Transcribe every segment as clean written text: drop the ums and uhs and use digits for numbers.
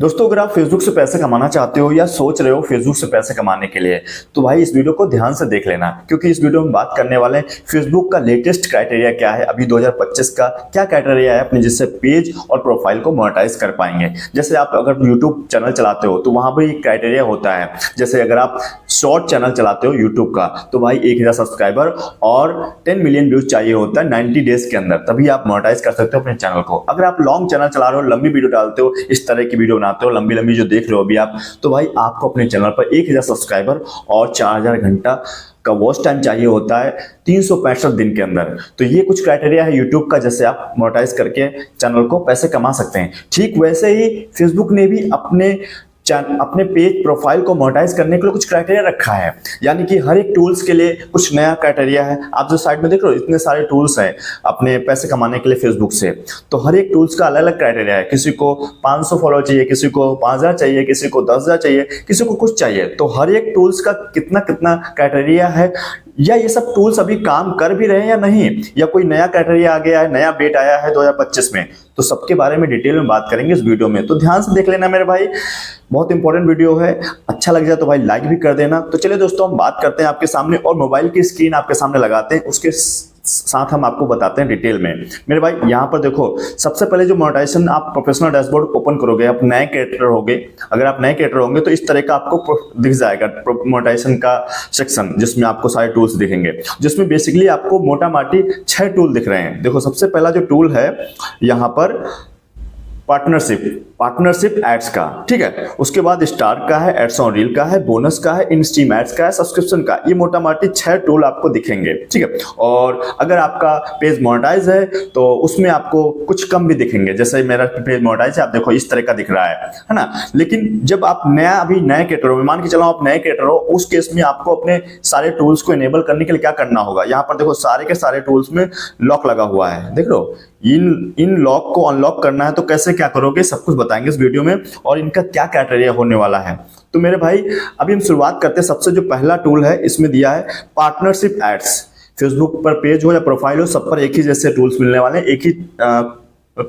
दोस्तों, अगर आप फेसबुक से पैसे कमाना चाहते हो या सोच रहे हो फेसबुक से पैसे कमाने के लिए, तो भाई इस वीडियो को ध्यान से देख लेना, क्योंकि इस वीडियो में बात करने वाले हैं फेसबुक का लेटेस्ट क्राइटेरिया क्या है, अभी 2025 का क्या क्राइटेरिया है अपने जिससे पेज और प्रोफाइल को मोनेटाइज कर पाएंगे। जैसे आप अगर यूट्यूब चैनल चलाते हो तो वहां पर एक क्राइटेरिया होता है। जैसे अगर आप शॉर्ट चैनल चलाते हो यूट्यूब का, तो भाई 1000 सब्सक्राइबर और 10 मिलियन व्यूज चाहिए होता है 90 डेज के अंदर, तभी आप मोनेटाइज कर सकते हो अपने चैनल को। अगर आप लॉन्ग चैनल चला रहे हो, लंबी वीडियो डालते हो, इस तरह की वीडियो बनाते हो लंबी लंबी जो देख रहे हो अभी आप, तो भाई आपको अपने चैनल पर 1000 सब्सक्राइबर और 4000 घंटा का वॉच टाइम चाहिए होता है 365 दिन के अंदर। तो ये कुछ क्राइटेरिया है यूट्यूब का, जैसे आप मोनेटाइज करके चैनल को पैसे कमा सकते हैं। ठीक वैसे ही फेसबुक ने भी अपने पेज प्रोफाइल को मोनेटाइज करने के लिए कुछ क्राइटेरिया रखा है, यानी कि हर एक टूल्स के लिए कुछ नया क्राइटेरिया है। आप जो साइड में देख रहे हो इतने सारे टूल्स हैं अपने पैसे कमाने के लिए फेसबुक से, तो हर एक टूल्स का अलग अलग क्राइटेरिया है। किसी को 500 फॉलोअर चाहिए, किसी को 5000 चाहिए, किसी को 10,000 चाहिए, किसी को कुछ चाहिए। तो हर एक टूल्स का कितना कितना क्राइटेरिया है, या ये सब टूल्स अभी काम कर भी रहे हैं या नहीं, या कोई नया क्राइटेरिया आ गया है, नया अपडेट आया है 2025 में, तो सबके बारे में डिटेल में बात करेंगे इस वीडियो में। तो ध्यान से देख लेना मेरे भाई, बहुत इंपॉर्टेंट वीडियो है। अच्छा लग जाए तो भाई लाइक भी कर देना। तो चलिए दोस्तों, हम बात करते हैं आपके सामने और मोबाइल की स्क्रीन आपके सामने लगाते हैं, उसके साथ हम आपको बताते हैं डिटेल में। मेरे भाई यहाँ पर देखो, सबसे पहले जो मोनेटाइजेशन, आप प्रोफेशनल डैशबोर्ड ओपन करोगे, आप नए क्रिएटर होंगे, अगर आप नए क्रिएटर होंगे तो इस तरह का आपको दिख जाएगा मोनेटाइजेशन का सेक्शन, जिसमें आपको सारे टूल्स दिखेंगे, जिसमें बेसिकली आपको मोटा माटी 6 टूल दिख रहे हैं। देखो, सबसे पहला जो टूल है यहाँ पर पार्टनरशिप एड्स का, ठीक है। उसके बाद स्टार का है, एड्स ऑन रील का है, बोनस का है, इन स्ट्रीम एड्स का है, सब्सक्रिप्शन का। ये मोटा माटी 6 टूल आपको दिखेंगे, ठीक है। और अगर आपका पेज मोनेटाइज है तो उसमें आपको कुछ कम भी दिखेंगे। जैसे मेरा पेज मोनेटाइज है, आप देखो इस तरह का दिख रहा है ना। लेकिन जब आप अभी नए क्रिएटर हो, मान के चलो आप नए क्रिएटर हो, उस केस में आपको अपने सारे टूल्स को इनेबल करने के लिए क्या करना होगा। यहाँ पर देखो सारे के सारे टूल्स में लॉक लगा हुआ है, देख लो। इन लॉक को अनलॉक करना है तो कैसे क्या करोगे, सब कुछ बताएंगे इस वीडियो में, और इनका क्या क्राइटेरिया होने वाला है। तो मेरे भाई अभी हम शुरुआत करते हैं। सबसे जो पहला टूल है इसमें दिया है पार्टनरशिप एड्स। फेसबुक पर पेज हो या प्रोफाइल हो, सब पर एक ही जैसे टूल्स मिलने वाले हैं, एक ही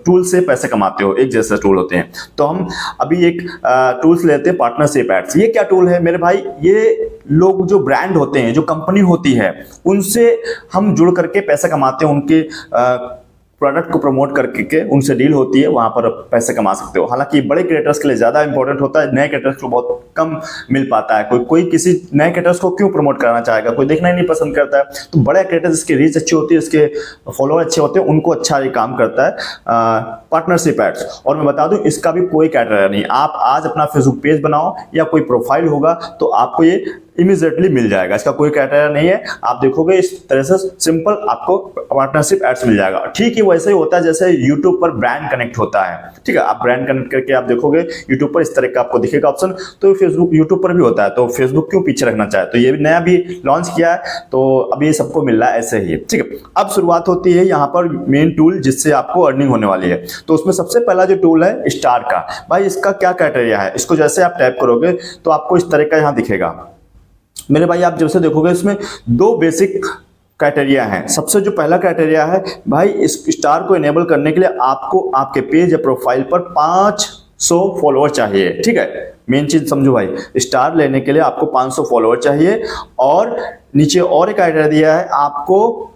टूल से पैसे कमाते हो, एक जैसे टूल होते हैं। तो हम अभी एक टूल्स लेते हैं, पार्टनरशिप एड्स। ये क्या टूल है मेरे भाई, ये लोग जो ब्रांड होते हैं, जो कंपनी होती है, उनसे हम जुड़ करके पैसा कमाते हैं। उनके प्रोडक्ट को प्रमोट करके उनसे डील होती है, वहां पर पैसे कमा सकते हो। हालांकि बड़े क्रिएटर्स के लिए ज्यादा इंपॉर्टेंट होता है, नए क्रिएटर्स को बहुत कम मिल पाता है। कोई किसी नए क्रिएटर्स को क्यों प्रमोट कराना चाहेगा, कोई देखना ही नहीं पसंद करता है। तो बड़े क्रिएटर्स, जिसकी रीच अच्छी होती है, इसके फॉलोअर अच्छे होते हैं, उनको अच्छा ये काम करता है पार्टनरशिप एड्स। और मैं बता दूं, इसका भी कोई क्राइटेरिया नहीं। आप आज अपना फेसबुक पेज बनाओ या कोई प्रोफाइल होगा तो आपको ये इमीडिएटली मिल जाएगा, इसका कोई क्राइटेरिया नहीं है। आप देखोगे इस तरह से सिंपल आपको पार्टनरशिप एड्स मिल जाएगा। ठीक है, वैसे ही होता है जैसे यूट्यूब पर ब्रांड कनेक्ट होता है, ठीक है। आप ब्रांड कनेक्ट करके आप देखोगे यूट्यूब पर इस तरह का आपको दिखेगा ऑप्शन, तो फेसबुक यूट्यूब पर भी होता है। तो फेसबुक क्यों पीछे रखना चाहे, तो ये भी नया भी लॉन्च किया है, तो अभी ये सबको मिल रहा है ऐसे ही, ठीक है। अब शुरुआत होती है यहाँ पर मेन टूल जिससे आपको अर्निंग होने वाली है। तो उसमें सबसे पहला जो टूल है स्टार का। भाई इसका क्या क्राइटेरिया है, इसको जैसे आप टाइप करोगे तो आपको इस तरह का यहाँ दिखेगा मेरे भाई। आप जैसे देखोगे इसमें 2 बेसिक क्राइटेरिया हैं। सबसे जो पहला क्राइटेरिया है भाई, इस स्टार को इनेबल करने के लिए आपको आपके पेज या प्रोफाइल पर 500 फॉलोअर चाहिए, ठीक है। मेन चीज समझो भाई, स्टार लेने के लिए आपको 500 फॉलोअर चाहिए। और नीचे और एक क्राइटेरिया दिया है, आपको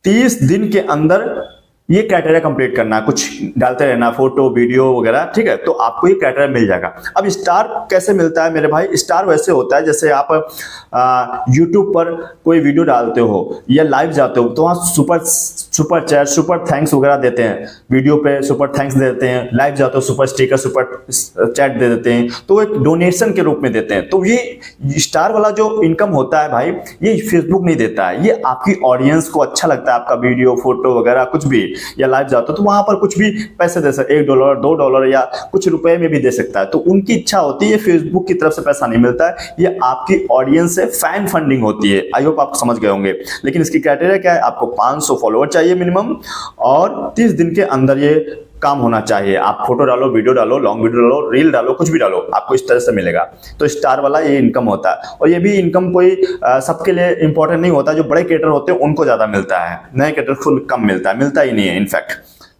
30 दिन के अंदर ये क्राइटेरिया कंप्लीट करना है, कुछ डालते रहना, फोटो वीडियो वगैरह, ठीक है। तो आपको ये क्राइटेरिया मिल जाएगा। अब स्टार कैसे मिलता है मेरे भाई, स्टार वैसे होता है जैसे आप यूट्यूब पर कोई वीडियो डालते हो या लाइव जाते हो, तो वहाँ सुपर चैट, सुपर थैंक्स वगैरह देते हैं। वीडियो पे सुपर थैंक्स देते हैं, लाइव जाते हो सुपर स्टिकर, सुपर चैट दे देते हैं, तो एक डोनेशन के रूप में देते हैं। तो ये स्टार वाला जो इनकम होता है भाई, ये फेसबुक नहीं देता है। ये आपकी ऑडियंस को अच्छा लगता है, आपका वीडियो, फोटो वगैरह कुछ भी, या लाइव जाते हो तो वहां पर कुछ भी पैसे दे सकते, $1, $2 या कुछ रुपए में भी दे सकता है। तो उनकी इच्छा होती है, फेसबुक की तरफ से पैसा नहीं मिलता है, ये आपकी ऑडियंस से फैन फंडिंग होती है। आई होप आप समझ गए होंगे। लेकिन इसकी क्राइटेरिया क्या है, आपको 500 फॉलोअर चाहिए मिनिमम, और 30 दिन के अंदर ये काम होना चाहिए। आप फोटो डालो, वीडियो डालो, लॉन्ग वीडियो डालो, रील डालो, कुछ भी डालो, आपको इस तरह से मिलेगा। तो स्टार वाला ये इनकम होता है। और ये भी इनकम कोई सबके लिए इंपॉर्टेंट नहीं होता, जो बड़े क्रिएटर होते हैं उनको ज्यादा मिलता है, नए क्रिएटर को कम मिलता है, मिलता ही नहीं है इनफैक्ट।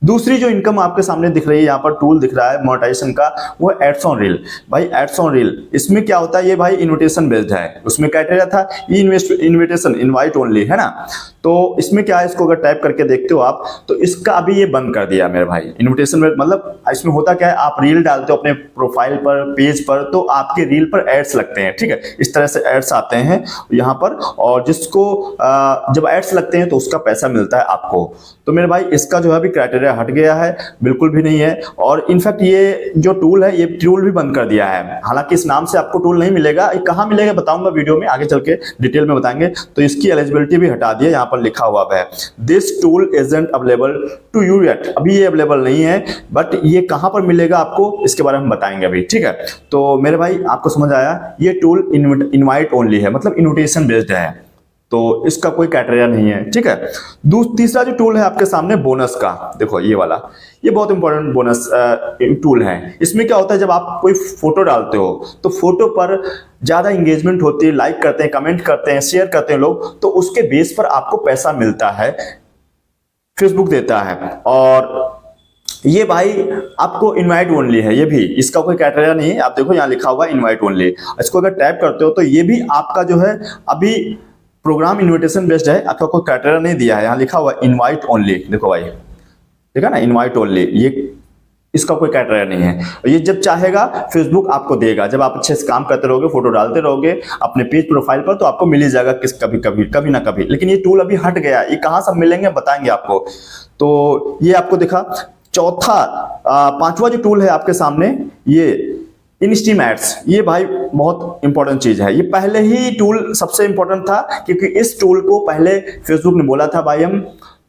दूसरी जो इनकम आपके सामने दिख रही है, यहाँ पर टूल दिख रहा है मोनेटाइजेशन का, वो एड्स ऑन रील। भाई एड्स ऑन रील, इसमें क्या होता है, ये भाई इन्विटेशन बेस्ड है। उसमें क्राइटेरिया था इन्विटेशन, इनवाइट ओनली, है ना। तो इसमें क्या है, इसको अगर टाइप करके देखते हो आप, तो इसका अभी ये बंद कर दिया मेरे भाई। इन्विटेशन में मतलब इसमें होता क्या है, आप रील डालते हो अपने प्रोफाइल पर, पेज पर, तो आपके रील पर एड्स लगते हैं, ठीक है। इस तरह से एड्स आते हैं यहाँ पर, और जिसको जब एड्स लगते हैं तो उसका पैसा मिलता है आपको। तो मेरे भाई इसका जो है अभी क्राइटेरिया हट गया है, बिल्कुल भी नहीं है। और इनफैक्ट ये जो टूल है, ये टूल भी बंद कर दिया है। हालांकि इस नाम से आपको टूल नहीं मिलेगा, ये कहाँ मिलेगा बताऊंगा वीडियो में, आगे चल के डिटेल में बताएंगे। तो इसकी एलिजिबिलिटी भी हटा दी है, यहाँ पर लिखा हुआ है this tool isn't available to you yet. अभी ये अवेलेबल नहीं है, बट ये कहां पर मिलेगा आपको, इसके बारे में हम बताएंगे अभी, ठीक है। तो मेरे भाई आपको समझ आया, ये टूल इनवाइट ओनली है, मतलब इन्विटेशन बेस्ड है, तो इसका कोई क्राइटेरिया नहीं है, ठीक है। तीसरा जो टूल है आपके सामने बोनस का, देखो ये वाला, ये बहुत इंपॉर्टेंट बोनस टूल है। इसमें क्या होता है, जब आप कोई फोटो डालते हो तो फोटो पर ज्यादा इंगेजमेंट होती है, लाइक करते हैं, कमेंट करते हैं, शेयर करते हैं लोग, तो उसके बेस पर आपको पैसा मिलता है, फेसबुक देता है। और ये भाई आपको इनवाइट ओनली है, ये भी इसका कोई क्राइटेरिया नहीं है। आप देखो यहाँ लिखा हुआ इनवाइट ओनली, इसको अगर टैप करते हो तो ये भी आपका जो है अभी प्रोग्राम इन्विटेशन बेस्ड है, आपका कोई क्राइटेरिया नहीं दिया है। यहाँ लिखा हुआ इनवाइट ओनली, देखो भाई, ठीक है ना, इनवाइट ओनली, ये इसका कोई क्राइटेरिया नहीं है। ये जब चाहेगा फेसबुक आपको देगा, जब आप अच्छे से काम करते रहोगे, फोटो डालते रहोगे अपने पेज प्रोफाइल पर, तो आपको मिल ही जाएगा कभी ना कभी। लेकिन ये टूल अभी हट गया, ये कहाँ सब मिलेंगे बताएंगे आपको। तो ये आपको दिखा। पांचवा जो टूल है आपके सामने, ये इनस्ट्रीम एड्स। ये भाई बहुत इंपॉर्टेंट चीज है, ये पहले ही टूल सबसे इंपॉर्टेंट था, क्योंकि इस टूल को पहले फेसबुक ने बोला था भाई हम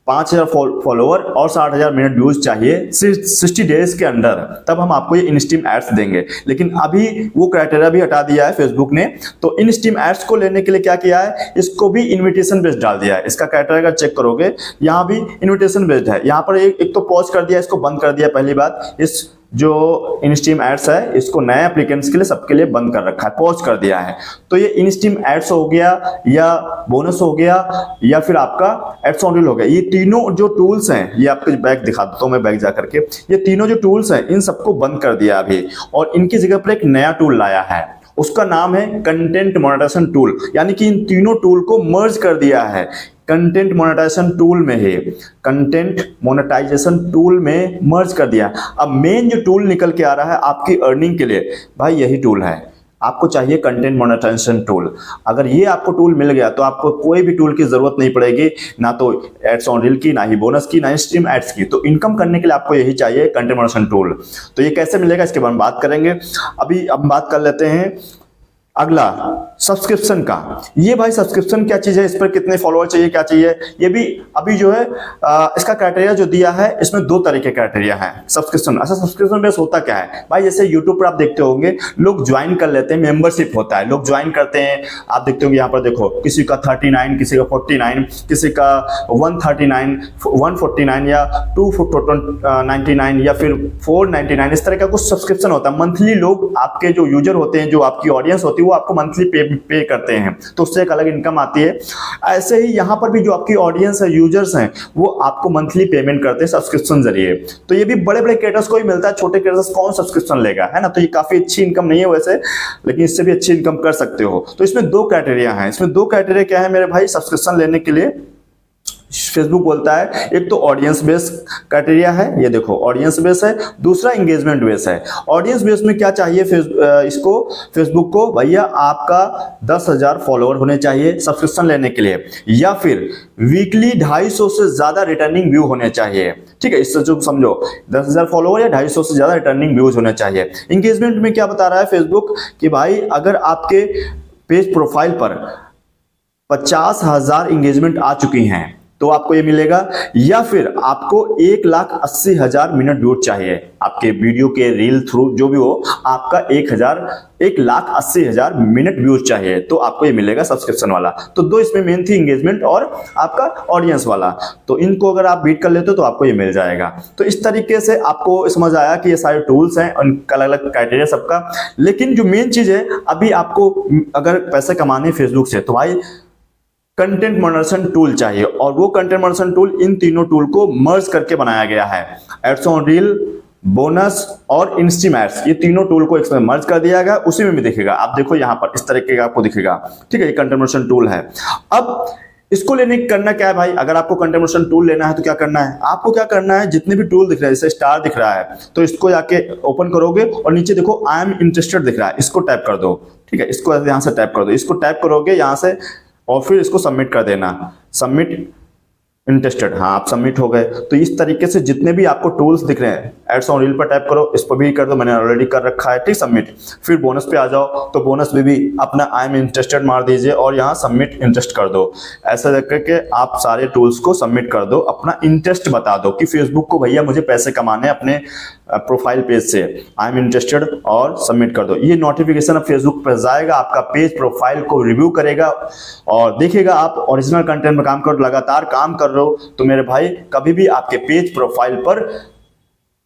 5000 फॉलोवर और 60,000 मिनट व्यूज चाहिए 60 डेज के अंदर, तब हम आपको ये इनस्ट्रीम एड्स देंगे। लेकिन अभी वो क्राइटेरिया भी हटा दिया है फेसबुक ने। तो इनस्ट्रीम एड्स को लेने के लिए क्या किया है, इसको भी इन्विटेशन बेस्ड डाल दिया है। इसका क्राइटेरिया अगर चेक करोगे, यहाँ भी इन्विटेशन बेस्ड है। यहाँ पर एक तो पॉज कर दिया, इसको बंद कर दिया। पहली बात, इस जो इनस्ट्रीम एड्स है इसको नए एप्लीकेंट्स के लिए, सबके लिए बंद कर रखा है, पॉज कर दिया है। तो ये इनस्ट्रीम एड्स हो गया, या बोनस हो गया, या फिर आपका एड्स ऑन रील हो गया। ये तीनों जो टूल्स हैं, ये आपको बैक दिखा देता हूं मैं, बैक जा करके, ये तीनों जो टूल्स हैं इन सबको बंद कर दिया अभी, और इनकी जगह पर एक नया टूल लाया है, उसका नाम है कंटेंट मोनेटाइजेशन टूल। यानी कि इन तीनों टूल को मर्ज कर दिया है कंटेंट मोनेटाइजेशन टूल में ही, कंटेंट मोनेटाइजेशन टूल में मर्ज कर दिया। अब मेन जो टूल निकल के आ रहा है आपकी अर्निंग के लिए, भाई यही टूल है। आपको चाहिए कंटेंट मोनेटाइजेशन टूल। अगर ये आपको टूल मिल गया तो आपको कोई भी टूल की जरूरत नहीं पड़ेगी, ना तो एड्स ऑन रील की, ना ही बोनस की, ना ही स्ट्रीम एड्स की। तो इनकम करने के लिए आपको यही चाहिए, कंटेंट मोनेटाइजेशन टूल। तो ये कैसे मिलेगा इसके बारे में बात करेंगे। अभी अब बात कर लेते हैं अगला, सब्सक्रिप्शन का। ये भाई सब्सक्रिप्शन क्या चीज है, इस पर कितने फॉलोअर चाहिए, क्या चाहिए, ये भी अभी जो है इसका क्राइटेरिया जो दिया है, इसमें दो तरह के क्राइटेरिया है सब्सक्रिप्शन। अच्छा, सब्सक्रिप्शन बेस होता क्या है भाई, जैसे यूट्यूब पर आप देखते होंगे लोग ज्वाइन कर लेते हैं, मेंबरशिप होता है, लोग ज्वाइन करते हैं। आप देखते होंगे यहाँ पर देखो, किसी का 39, किसी का 49, किसी का 139, 149 या 299 या फिर 499, इस तरह का कुछ सब्सक्रिप्शन होता है। मंथली लोग आपके जो यूजर होते हैं, जो आपकी ऑडियंस होती है, वो आपको मंथली पे करते हैं, तो उससे एक अलग इनकम आती है। ऐसे ही यहां पर भी जो आपकी ऑडियंस है, यूजर्स हैं, वो आपको मंथली पेमेंट करते हैं सब्सक्रिप्शन जरिए। तो ये भी बड़े बड़े क्रिएटर्स को ही मिलता है, छोटे क्रिएटर्स कौन सब्सक्रिप्शन लेगा, है ना। तो ये काफी अच्छी इनकम नहीं है वैसे, लेकिन इससे भी अच्छी इनकम कर सकते हो। तो इसमें दो क्राइटेरिया हैं। इसमें दो क्राइटेरिया क्या है मेरे भाई, सब्सक्रिप्शन लेने के लिए फेसबुक बोलता है, एक तो ऑडियंस बेस क्राइटेरिया है, ये देखो ऑडियंस बेस है, दूसरा एंगेजमेंट बेस है। ऑडियंस बेस में क्या चाहिए इसको, फेसबुक को, भैया आपका 10,000 फॉलोअर होने चाहिए सब्सक्रिप्शन लेने के लिए, या फिर वीकली 250 से ज्यादा रिटर्निंग व्यू होने चाहिए। ठीक है, इससे जो समझो 10,000 फॉलोअर या 250 से ज्यादा रिटर्निंग व्यूज होने चाहिए। एंगेजमेंट में क्या बता रहा है फेसबुक कि भाई अगर आपके पेज प्रोफाइल पर 50,000 एंगेजमेंट आ चुकी हैं तो आपको ये मिलेगा, या फिर आपको 1,80,000 मिनट व्यूज चाहिए आपके वीडियो के रील थ्रू, जो भी हो, आपका 1,80,000 मिनट व्यूज चाहिए तो आपको ये मिलेगा सब्सक्रिप्शन वाला। तो दो इसमें मेन थी, एंगेजमेंट और आपका ऑडियंस वाला। तो इनको अगर आप बीट कर लेते हो तो आपको ये मिल जाएगा। तो इस तरीके से आपको समझ आया कि ये सारे टूल्स हैं, उनका अलग अलग क्राइटेरिया सबका। लेकिन जो मेन चीज है, अभी आपको अगर पैसे कमाने फेसबुक से, तो भाई कंटेंट मोनेटाइजेशन टूल चाहिए, और वो कंटेंट मोनेटाइजेशन टूल इन तीनों टूल को मर्ज करके बनाया गया है। एड्स ऑन रील, बोनस और इंस्टीम एड्स, ये तीनों टूल को एक में मर्ज कर दिया गया, उसी में भी दिखेगा। आप देखो यहाँ पर इस तरीके का आपको दिखेगा, ठीक है, ये कंटेंट मॉडरेशन टूल है। अब इसको लेने करना क्या है भाई, अगर आपको कंटेंट मॉडरेशन टूल लेना है तो क्या करना है, आपको क्या करना है, जितने भी टूल दिख रहे हैं, जैसे स्टार दिख रहा है तो इसको जाके ओपन करोगे और नीचे देखो आई एम इंटरेस्टेड दिख रहा है, इसको टैप कर दो, ठीक है, इसको यहाँ से टैप कर दो, इसको टैप करोगे यहाँ से और फिर इसको सबमिट कर देना, सबमिट इंटरेस्टेड, हाँ आप सबमिट हो गए। तो इस तरीके से जितने भी आपको टूल्स दिख रहे हैं, एड्स ऑन रील पर टैप करो, इस पर भी कर दो, मैंने ऑलरेडी कर रखा है, ठीक, सबमिट। फिर बोनस पे आ जाओ तो बोनस में भी अपना आई एम इंटरेस्टेड मार दीजिए और यहाँ सबमिट इंटरेस्ट कर दो। ऐसा करके आप सारे टूल्स को सबमिट कर दो, अपना इंटरेस्ट बता दो कि फेसबुक को भैया मुझे पैसे कमाने अपने प्रोफाइल पेज से, आई एम इंटरेस्टेड, और सबमिट कर दो। ये नोटिफिकेशन अब फेसबुक पर जाएगा, आपका पेज प्रोफाइल को रिव्यू करेगा और देखेगा आप ओरिजिनल कंटेंट में काम करो, लगातार काम कर रहे हो तो मेरे भाई कभी भी आपके पेज प्रोफाइल पर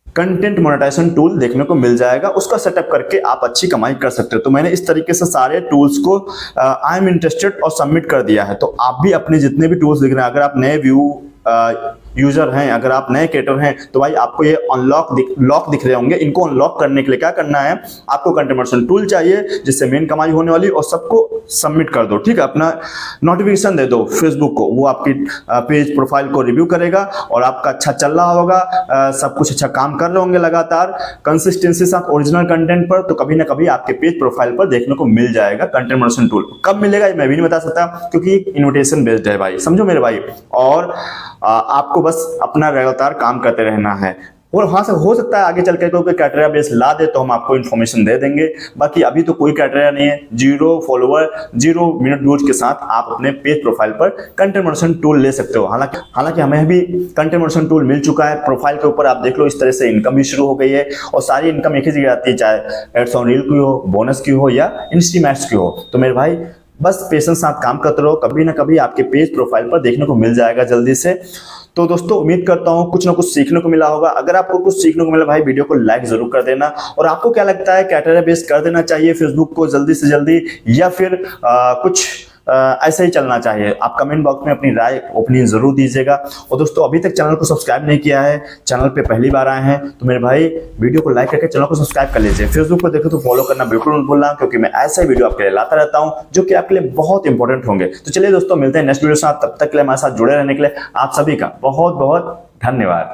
कंटेंट मोनेटाइजेशन टूल देखने को मिल जाएगा, उसका सेटअप करके आप अच्छी कमाई कर सकते हो। तो मैंने इस तरीके से सारे टूल्स को आई एम इंटरेस्टेड और सबमिट कर दिया है। तो आप भी अपने जितने भी टूल्स दिख रहे हैं, अगर आप नए व्यू यूजर हैं, अगर आप नए क्रिएटर हैं तो भाई आपको ये लॉक दिख रहे होंगे, इनको अनलॉक करने के लिए क्या करना है, आपको कंटेंट मॉडरेशन टूल चाहिए जिससे मेन कमाई होने वाली, और सबको सबमिट कर दो, ठीक है, अपना नोटिफिकेशन दे दो फेसबुक को, वो आपकी पेज प्रोफाइल को रिव्यू करेगा और आपका अच्छा चल रहा होगा, सब कुछ अच्छा काम कर रहे होंगे लगातार कंसिस्टेंसी साथ ओरिजिनल कंटेंट पर, तो कभी ना कभी आपके पेज प्रोफाइल पर देखने को मिल जाएगा कंटेंट मॉडरेशन टूल। कब मिलेगा ये मैं भी नहीं बता सकता क्योंकि इन्विटेशन बेस्ड है भाई, समझो मेरे भाई, और आपको बस अपना लगातार काम करते रहना है। और वहां से हो सकता है आगे चल के कोई क्राइटेरिया बेस ला दे तो हम आपको इन्फॉर्मेशन दे देंगे, बाकी अभी तो कोई क्राइटेरिया नहीं है। 0 फॉलोवर 0 मिनट व्यूज के साथ आप अपने पेज प्रोफाइल पर कंटेंट मॉडरेशन टूल ले सकते हो। हालांकि हमें भी कंटेंट मॉडरेशन टूल मिल चुका है, प्रोफाइल के ऊपर आप देख लो इस तरह से इनकम भी शुरू हो गई है और सारी इनकम एक ही जगह आती है, चाहे एड्स ऑन रील की हो, बोनस की हो या इंस्टीम एड्स की हो। तो मेरे भाई बस पेशेंस साथ काम करते रहो, कभी ना कभी आपके पेज प्रोफाइल पर देखने को मिल जाएगा जल्दी से। तो दोस्तों उम्मीद करता हूं कुछ ना कुछ सीखने को मिला होगा। अगर आपको कुछ सीखने को मिला भाई वीडियो को लाइक जरूर कर देना। और आपको क्या लगता है, क्राइटेरिया बेस कर देना चाहिए फेसबुक को जल्दी से जल्दी या फिर कुछ ऐसे ही चलना चाहिए, आप कमेंट बॉक्स में अपनी राय ओपिनियन जरूर दीजिएगा। और दोस्तों अभी तक चैनल को सब्सक्राइब नहीं किया है, चैनल पे पहली बार आए हैं तो मेरे भाई वीडियो को लाइक करके चैनल को सब्सक्राइब कर लीजिए। फेसबुक पर देखो तो फॉलो करना बिल्कुल मत भूलना, क्योंकि मैं ऐसा ही वीडियो आपके लिए लाता रहता हूं जो कि आपके लिए बहुत इंपॉर्टेंट होंगे। तो चलिए दोस्तों मिलते हैं नेक्स्ट वीडियो के साथ, तब तक के लिए हमारे साथ जुड़े रहने के लिए आप सभी का बहुत बहुत धन्यवाद।